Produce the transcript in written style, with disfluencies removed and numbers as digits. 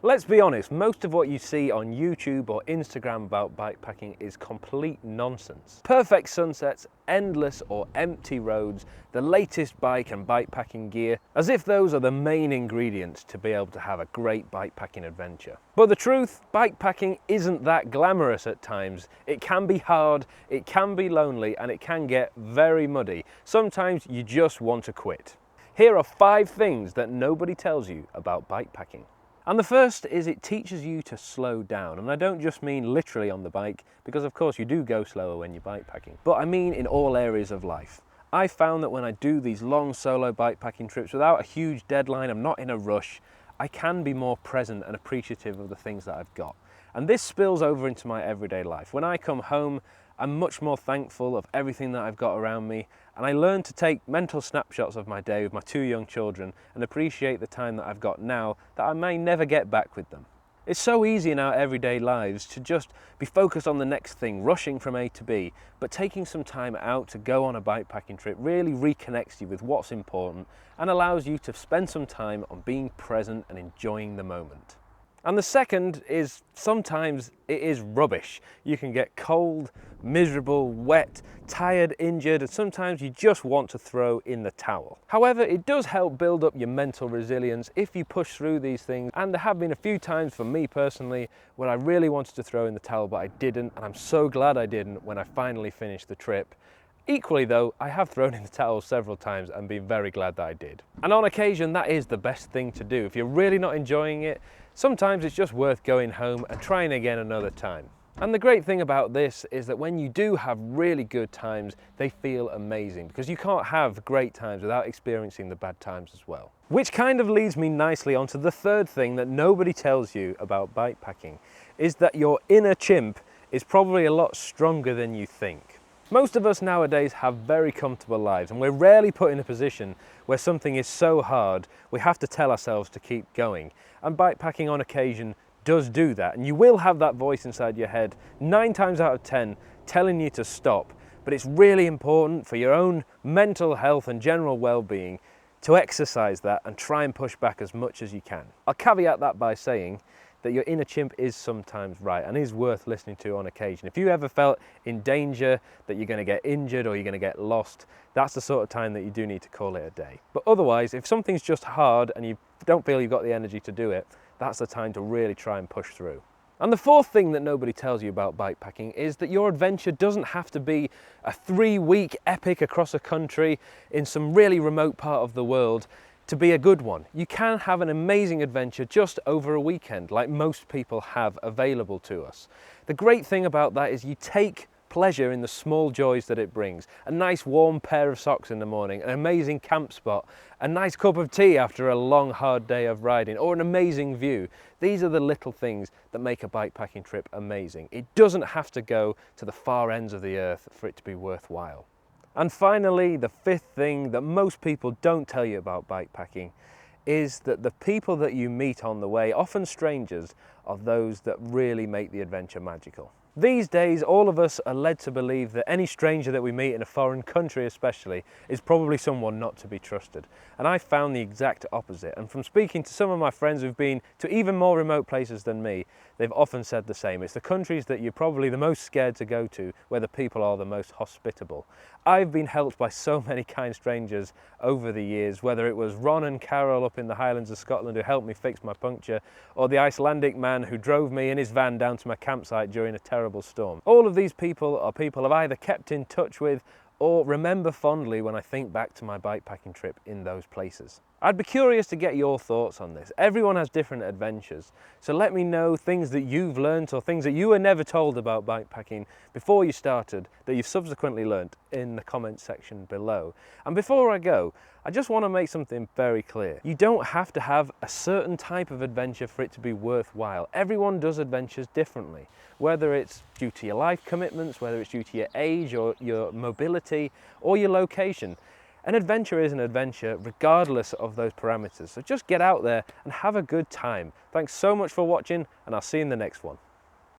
Let's be honest, most of what you see on YouTube or Instagram about bikepacking is complete nonsense. Perfect sunsets, endless or empty roads, the latest bike and bikepacking gear, as if those are the main ingredients to be able to have a great bikepacking adventure. But the truth, bikepacking isn't that glamorous at times. It can be hard, it can be lonely, and it can get very muddy. Sometimes you just want to quit. Here are 5 things that nobody tells you about bikepacking. And the first is it teaches you to slow down. And I don't just mean literally on the bike, because of course you do go slower when you're bikepacking, but I mean in all areas of life. I found that when I do these long solo bikepacking trips without a huge deadline, I'm not in a rush, I can be more present and appreciative of the things that I've got. And this spills over into my everyday life. When I come home, I'm much more thankful of everything that I've got around me, and I learn to take mental snapshots of my day with my 2 young children and appreciate the time that I've got now that I may never get back with them. It's so easy in our everyday lives to just be focused on the next thing, rushing from A to B, but taking some time out to go on a bikepacking trip really reconnects you with what's important and allows you to spend some time on being present and enjoying the moment. And the second is sometimes it is rubbish. You can get cold, miserable, wet, tired, injured, and sometimes you just want to throw in the towel. However, it does help build up your mental resilience if you push through these things, and there have been a few times for me personally where I really wanted to throw in the towel but I didn't, and I'm so glad I didn't when I finally finished the trip. Equally though, I have thrown in the towel several times and been very glad that I did. And on occasion, that is the best thing to do. If you're really not enjoying it, sometimes it's just worth going home and trying again another time. And the great thing about this is that when you do have really good times, they feel amazing, because you can't have great times without experiencing the bad times as well. Which kind of leads me nicely onto the third thing that nobody tells you about bikepacking, is that your inner chimp is probably a lot stronger than you think. Most of us nowadays have very comfortable lives, and we're rarely put in a position where something is so hard we have to tell ourselves to keep going. And bikepacking on occasion does do that, and you will have that voice inside your head 9 times out of 10 telling you to stop, but it's really important for your own mental health and general well-being to exercise that and try and push back as much as you can. I'll caveat that by saying that your inner chimp is sometimes right and is worth listening to on occasion. If you ever felt in danger that you're going to get injured or you're going to get lost, that's the sort of time that you do need to call it a day. But otherwise, if something's just hard and you don't feel you've got the energy to do it, that's the time to really try and push through. And the fourth thing that nobody tells you about bikepacking is that your adventure doesn't have to be a 3-week epic across a country in some really remote part of the world to be a good one. You can have an amazing adventure just over a weekend, like most people have available to us. The great thing about that is you take pleasure in the small joys that it brings. A nice warm pair of socks in the morning, an amazing camp spot, a nice cup of tea after a long hard day of riding, or an amazing view. These are the little things that make a bikepacking trip amazing. It doesn't have to go to the far ends of the earth for it to be worthwhile. And finally, the fifth thing that most people don't tell you about bikepacking is that the people that you meet on the way, often strangers, are those that really make the adventure magical. These days, all of us are led to believe that any stranger that we meet in a foreign country especially is probably someone not to be trusted. And I found the exact opposite. And from speaking to some of my friends who've been to even more remote places than me, they've often said the same. It's the countries that you're probably the most scared to go to where the people are the most hospitable. I've been helped by so many kind strangers over the years, whether it was Ron and Carol up in the Highlands of Scotland who helped me fix my puncture, or the Icelandic man who drove me in his van down to my campsite during a terrible storm. All of these people are people I've either kept in touch with or remember fondly when I think back to my bikepacking trip in those places. I'd be curious to get your thoughts on this. Everyone has different adventures, so let me know things that you've learned or things that you were never told about bikepacking before you started that you've subsequently learned in the comments section below. And before I go, I just want to make something very clear. You don't have to have a certain type of adventure for it to be worthwhile. Everyone does adventures differently, whether it's due to your life commitments, whether it's due to your age or your mobility or your location. An adventure is an adventure regardless of those parameters. So just get out there and have a good time. Thanks so much for watching, and I'll see you in the next one.